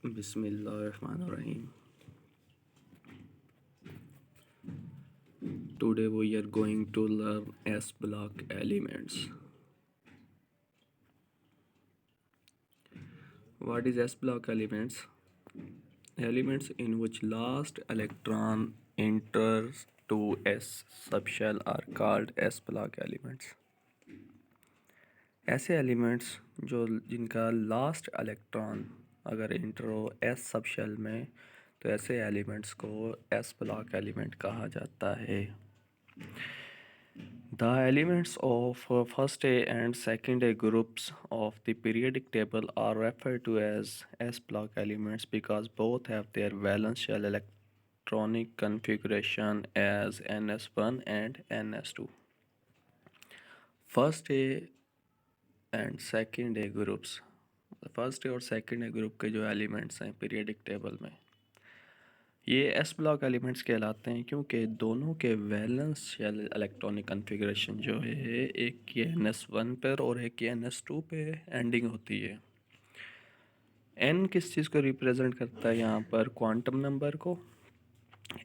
Bismillahirrahmanirrahim. Today we are going to learn S block elements. What is S block elements? Elements in which last electron enters to S subshell are called S block elements. ऐसे elements जो जिनका last electron अगर inter हो S subshell में तो ऐसे elements को S block element कहा जाता है. The elements of first A and second A groups of the periodic table are referred to as S block elements because both have their valence shell electronic configuration as ns1 and ns2. First A and second A groups, first A और second ए group के जो elements हैं periodic table में ये S block elements कहलाते हैं क्योंकि दोनों के वैलेंस शेल इलेक्ट्रॉनिक कॉन्फ़िगरेशन जो है एक की NS1 पर और एक की NS2 पे एंडिंग होती है. एन किस चीज़ को रिप्रेजेंट करता है यहाँ पर? क्वांटम नंबर को.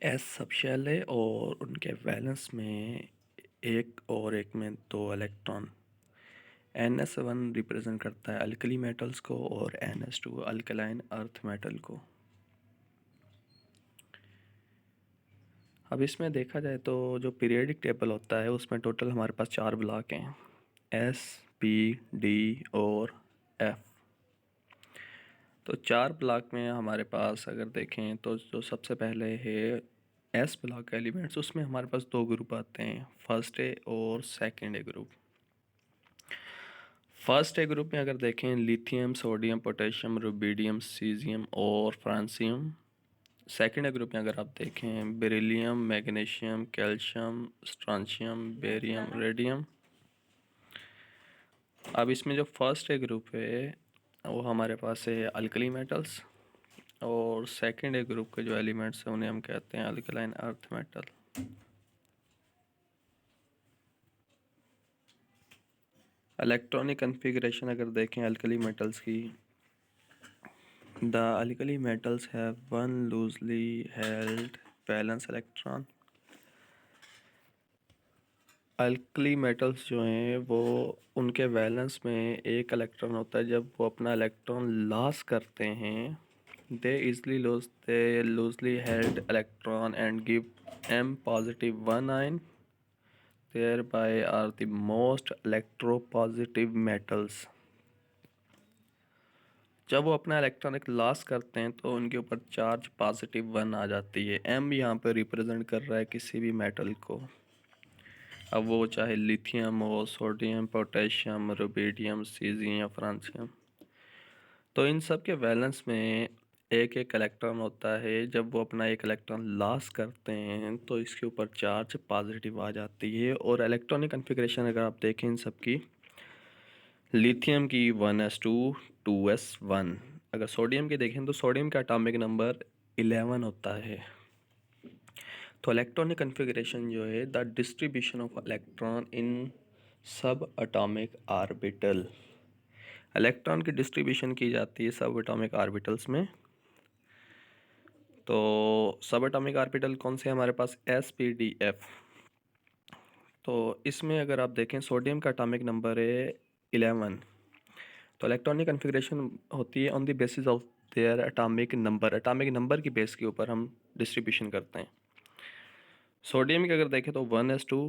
एस सबशेल है और उनके वैलेंस में एक और एक में दो इलेक्ट्रॉन. NS1 रिप्रेजेंट करता है अल्कली मेटल्स को और NS2 अल्कलाइन अर्थ मेटल को. अब इसमें देखा जाए तो जो पीरियडिक टेबल होता है उसमें टोटल हमारे पास 4 ब्लॉक हैं, S, P, D और F. तो 4 ब्लॉक में हमारे पास अगर देखें तो जो सबसे पहले है S ब्लॉक एलिमेंट्स, उसमें हमारे पास 2 ग्रुप आते हैं, फर्स्ट ए और second A group. First A group में अगर देखें lithium, sodium, potassium, rubidium, caesium और फ्रांसियम. सेकेंड ए ग्रुप में अगर आप देखें beryllium, magnesium, calcium, strontium, barium, radium. अब इसमें जो फर्स्ट ए ग्रुप है वो हमारे पास है अल्कली मेटल्स और सेकेंड ए ग्रुप के जो एलिमेंट्स हैं उन्हें हम कहते हैं alkaline earth metal. Electronic configuration अगर देखें अल्कली मेटल्स की, the alkali metals have one loosely held valence electron. Alkali metals जो हैं वो उनके वैलेंस में एक इलेक्ट्रॉन होता है. जब वो अपना इलेक्ट्रॉन लॉस करते हैं they easily lose they loosely held electron and give M positive one ion, thereby are the most electropositive metals. जब वो अपना इलेक्ट्रॉनिक लॉस करते हैं तो उनके ऊपर चार्ज पॉजिटिव 1 आ जाती है. M यहाँ पर रिप्रेजेंट कर रहा है किसी भी मेटल को. अब वो चाहे लिथियम हो, सोडियम, पोटेशियम, रुबिडियम, सीजियम या फ्रांसियम. तो इन सब के वैलेंस में एक एक इलेक्ट्रॉन होता है. जब वो अपना एक इलेक्ट्रॉन लॉस करते हैं तो इसके ऊपर चार्ज पॉजिटिव आ जाती है. और इलेक्ट्रॉनिक कॉन्फ़िगरेशन अगर आप देखें इन सब की, लिथियम की 1s2 2s1. अगर सोडियम की देखें तो सोडियम का एटॉमिक नंबर 11 होता है. तो इलेक्ट्रॉनिक कॉन्फ़िगरेशन जो है the distribution of electron in सब एटॉमिक ऑर्बिटल. इलेक्ट्रॉन की डिस्ट्रीब्यूशन की जाती है सब एटॉमिक ऑर्बिटल्स में. तो सब एटॉमिक ऑर्बिटल कौन से हमारे पास? S, P, D, F. तो इसमें अगर आप देखें सोडियम का एटॉमिक नंबर है 11. तो इलेक्ट्रॉनिक कॉन्फ़िगरेशन होती है on the basis of their atomic number. Atomic number की बेस के ऊपर हम डिस्ट्रीब्यूशन करते हैं. सोडियम की अगर देखें तो 1s2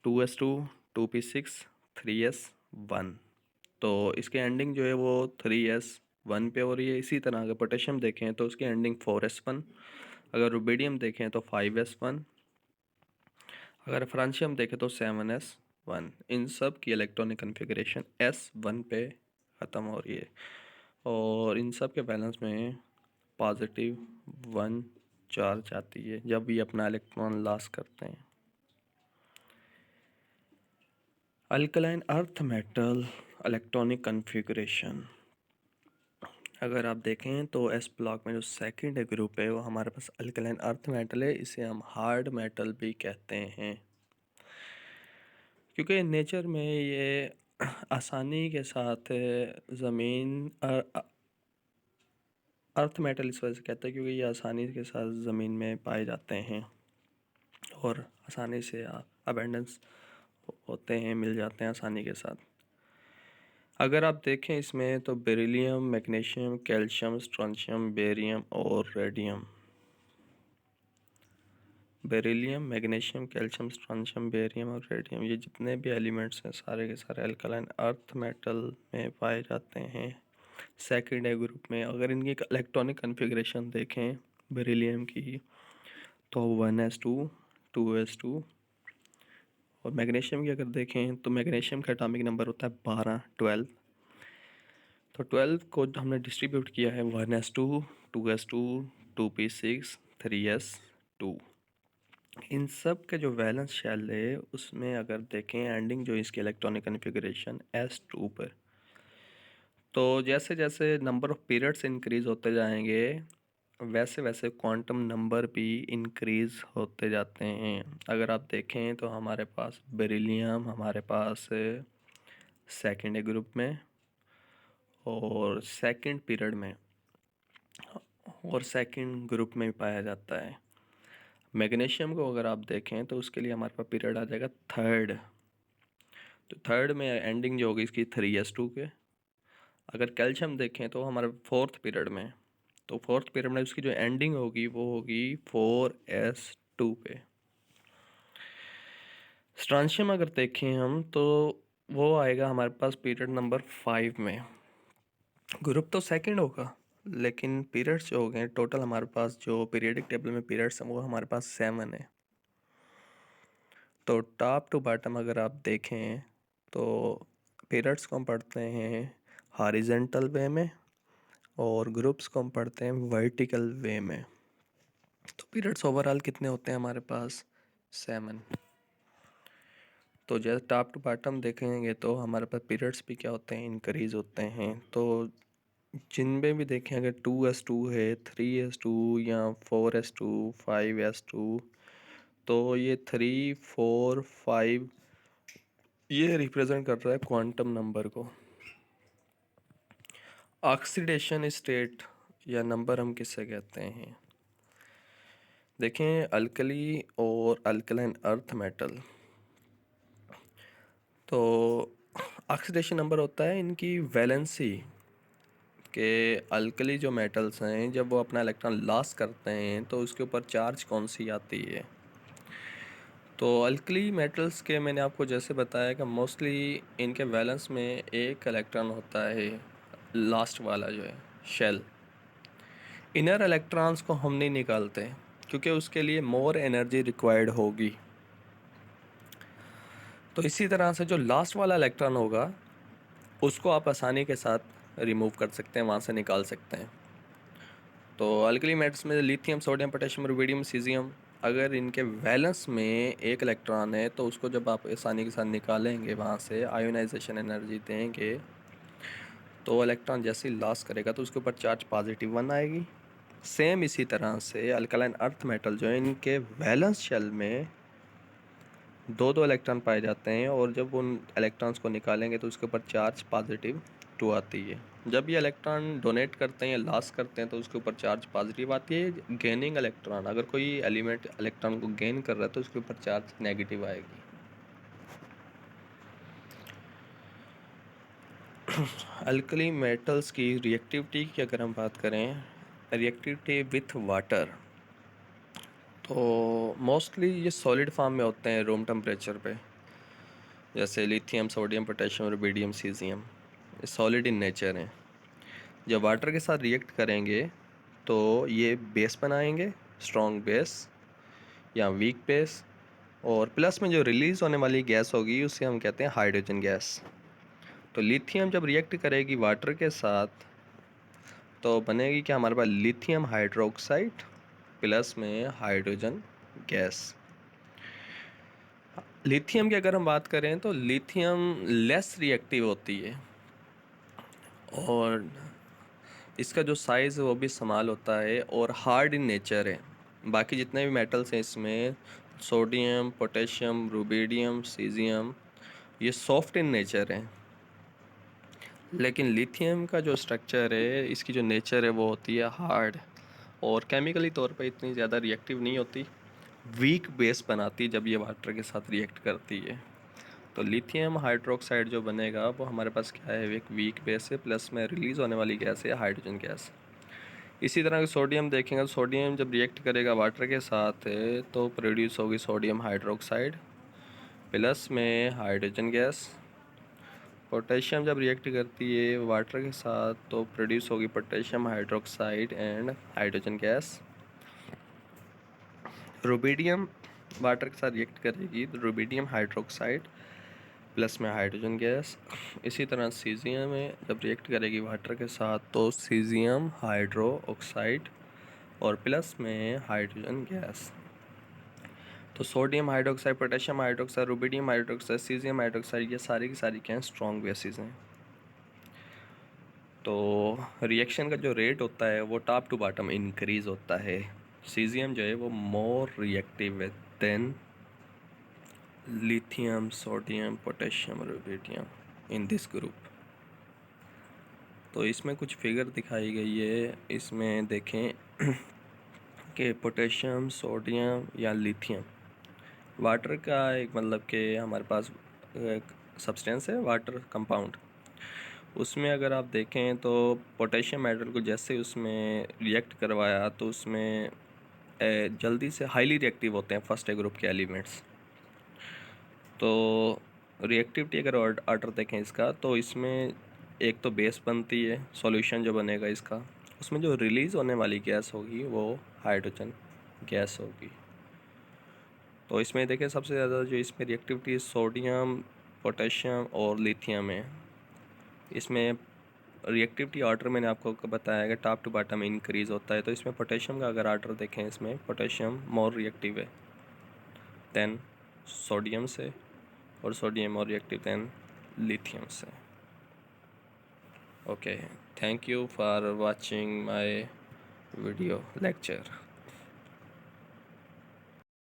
2s2 2p6 3s1. तो इसके एंडिंग जो है वो 3s1 पे हो रही है. इसी तरह अगर पोटेशियम देखें तो उसकी एंडिंग 4s1. अगर रुबिडियम देखें तो 5s1. अगर फ्रांसियम देखें तो 7s1. इन सब की इलेक्ट्रॉनिक कॉन्फ़िगरेशन S1 पे ख़त्म हो रही है और इन सब के बैलेंस में पॉजिटिव 1 चार्ज आती है जब ये अपना इलेक्ट्रॉन लॉस करते हैं. Alkaline earth metal electronic configuration अगर आप देखें तो एस ब्लॉक में जो सेकंड ग्रुप है वो हमारे पास अल्कलाइन अर्थ मेटल है. इसे हम हार्ड मेटल भी कहते हैं क्योंकि नेचर में ये आसानी के साथ ज़मीन अर्थ मेटल इस वजह से कहते हैं क्योंकि ये आसानी के साथ ज़मीन में पाए जाते हैं और आसानी से अबेंडेंस होते हैं, मिल जाते हैं आसानी के साथ। अगर आप देखें इसमें तो beryllium, magnesium, calcium, strontium, barium और radium. Beryllium, magnesium, calcium, strontium, barium और रेडियम, ये जितने भी एलिमेंट्स हैं सारे के सारे अल्कलाइन अर्थ मेटल में पाए जाते हैं सेकेंडरी ग्रुप में। अगर इनकी इलेक्ट्रॉनिक कन्फिग्रेशन देखें बेरिलियम की तो 1s2 2s2, और मैग्नीशियम की अगर देखें तो मैग्नीशियम का एटॉमिक नंबर होता है 12। तो 12 को हमने डिस्ट्रीब्यूट किया है 1s2 2s2 2p6 3s2। इन सब के जो वैलेंस शेल है उसमें अगर देखें एंडिंग जो इसकी इलेक्ट्रॉनिक कन्फिग्रेशन s2 पर, तो जैसे जैसे नंबर ऑफ पीरियड्स इंक्रीज होते जाएंगे वैसे वैसे क्वांटम नंबर भी इंक्रीज होते जाते हैं। अगर आप देखें तो हमारे पास बेरिलियम हमारे पास सेकेंड ग्रुप में और सेकंड पीरियड में और सेकंड ग्रुप में पाया जाता है। मैग्नीशियम को अगर आप देखें तो उसके लिए हमारे पास पीरियड आ जाएगा थर्ड, तो थर्ड में एंडिंग जो होगी इसकी 3s2 के। अगर कैल्शियम देखें तो हमारे फोर्थ पीरियड में, तो फोर्थ पीरियड में उसकी जो एंडिंग होगी वो होगी 4s2 पे। स्ट्रांशियम अगर देखें हम तो वो आएगा हमारे पास पीरियड नंबर 5 में। ग्रुप तो सेकंड होगा लेकिन पीरियड्स जो हो गए टोटल हमारे पास जो पीरियडिक टेबल में पीरियड्स हैं वो हमारे पास 7 है। तो टॉप टू बॉटम अगर आप देखें तो पीरियड्स को हम पढ़ते हैं हॉरिजेंटल वे में और ग्रुप्स को हम पढ़ते हैं वर्टिकल वे में। तो पीरियड्स ओवरऑल कितने होते हैं हमारे पास 7। तो जैसे टॉप टू बॉटम देखेंगे तो हमारे पास पीरियड्स भी क्या होते हैं इंक्रीज होते हैं। तो जिनमें भी देखें अगर 2s2 है 3s2 या 4s2 5s2, तो ये 3 4 5 ये रिप्रेजेंट कर रहा है क्वांटम नंबर को। ऑक्सीडेशन स्टेट या नंबर हम किससे कहते हैं, देखें अल्कली और अल्कलाइन अर्थ मेटल, तो ऑक्सीडेशन नंबर होता है इनकी वैलेंसी के। अल्कली जो मेटल्स हैं जब वो अपना इलेक्ट्रॉन लॉस करते हैं तो उसके ऊपर चार्ज कौन सी आती है। तो अल्कली मेटल्स के मैंने आपको जैसे बताया कि मोस्टली इनके वैलेंस में एक इलेक्ट्रॉन होता है लास्ट वाला जो है शेल। इनर इलेक्ट्रॉन्स को हम नहीं निकालते क्योंकि उसके लिए मोर एनर्जी रिक्वायर्ड होगी। तो इसी तरह से जो लास्ट वाला इलेक्ट्रॉन होगा उसको आप आसानी के साथ रिमूव कर सकते हैं, वहाँ से निकाल सकते हैं। तो अल्कली मेटल्स में lithium sodium potassium rubidium caesium, अगर इनके वैलेंस में एक इलेक्ट्रॉन है तो उसको जब आप आसानी के साथ निकालेंगे वहाँ से आयोनाइजेशन एनर्जी देंगे तो इलेक्ट्रॉन जैसे ही लॉस करेगा तो उसके ऊपर चार्ज पॉजिटिव 1 आएगी। सेम इसी तरह से अल्कलाइन अर्थ मेटल जो है इनके वैलेंस शेल में दो दो इलेक्ट्रॉन पाए जाते हैं और जब उन इलेक्ट्रॉन्स को निकालेंगे तो उसके ऊपर चार्ज पॉजिटिव 2 आती है। जब ये इलेक्ट्रॉन डोनेट करते हैं या लॉस करते हैं तो उसके ऊपर चार्ज पॉजिटिव आती है। गेनिंग इलेक्ट्रॉन, अगर कोई एलिमेंट इलेक्ट्रॉन को गेन कर रहा है तो उसके ऊपर चार्ज नेगेटिव आएगी। अल्कली मेटल्स की रिएक्टिविटी की अगर हम बात करें, रिएक्टिविटी विथ वाटर, तो मोस्टली ये सॉलिड फॉर्म में होते हैं रूम टेम्परेचर पे। जैसे lithium sodium potassium rubidium caesium ये सॉलिड इन नेचर हैं। जब वाटर के साथ रिएक्ट करेंगे तो ये बेस बनाएंगे, स्ट्रॉन्ग बेस या वीक बेस, और प्लस में जो रिलीज़ होने वाली गैस होगी उसे हम कहते हैं हाइड्रोजन गैस। तो लिथियम जब रिएक्ट करेगी वाटर के साथ तो बनेगी क्या हमारे पास लिथियम हाइड्रोक्साइड प्लस में हाइड्रोजन गैस। लिथियम की अगर हम बात करें तो लिथियम लेस रिएक्टिव होती है और इसका जो साइज़ है वो भी स्मॉल होता है और हार्ड इन नेचर है। बाकी जितने भी मेटल्स हैं इसमें सोडियम पोटेशियम रुबिडियम सीजियम ये सॉफ्ट इन नेचर हैं। लेकिन लिथियम का जो स्ट्रक्चर है, इसकी जो नेचर है वो होती है हार्ड, और केमिकली तौर पे इतनी ज़्यादा रिएक्टिव नहीं होती, वीक बेस बनाती है जब ये वाटर के साथ रिएक्ट करती है। तो लिथियम हाइड्रोक्साइड जो बनेगा वो हमारे पास क्या है, एक वीक बेस है, प्लस में रिलीज़ होने वाली गैस है हाइड्रोजन गैस। इसी तरह सोडियम देखेंगे तो सोडियम जब रिएक्ट करेगा वाटर के साथ तो प्रोड्यूस होगी सोडियम हाइड्रोक्साइड प्लस में हाइड्रोजन गैस। पोटेशियम जब रिएक्ट करती है वाटर के साथ तो प्रोड्यूस होगी potassium hydroxide and hydrogen gas. Rubidium water के साथ रिएक्ट करेगी तो रुबिडियम हाइड्रोक्साइड प्लस में हाइड्रोजन गैस। इसी तरह सीजियम में जब रिएक्ट करेगी वाटर के साथ तो सीजियम हाइड्रो ऑक्साइड और प्लस में हाइड्रोजन गैस। तो sodium hydroxide, potassium hydroxide, rubidium hydroxide, caesium hydroxide, ये सारी की सारी क्या हैं, स्ट्रॉन्ग बेसिस हैं। तो रिएक्शन का जो रेट होता है वो टॉप टू बॉटम इंक्रीज होता है। सीजियम जो है वो मोर रिएक्टिव है than lithium, sodium, potassium, rubidium in this group. तो इसमें कुछ फिगर दिखाई गई है, इसमें देखें कि पोटेशियम, सोडियम या लिथियम वाटर का एक मतलब कि हमारे पास एक सब्सटेंस है वाटर कंपाउंड। उसमें अगर आप देखें तो पोटेशियम मेटल को जैसे उसमें रिएक्ट करवाया तो उसमें जल्दी से हाईली रिएक्टिव होते हैं फर्स्ट ग्रुप के एलिमेंट्स। तो रिएक्टिविटी अगर ऑर्डर देखें इसका तो इसमें एक तो बेस बनती है, सॉल्यूशन जो बनेगा इसका, उसमें जो रिलीज़ होने वाली गैस होगी वो हाइड्रोजन गैस होगी। तो इसमें देखें सबसे ज़्यादा जो इसमें रिएक्टिविटी सोडियम, पोटेशियम और लिथियम है। इसमें रिएक्टिविटी ऑर्डर मैंने आपको बताया कि टॉप टू बॉटम इंक्रीज़ होता है। तो इसमें पोटेशियम का अगर ऑर्डर देखें, इसमें पोटेशियम मोर रिएक्टिव है देन सोडियम से, और sodium more reactive then lithium से। Okay, thank you for watching my video lecture.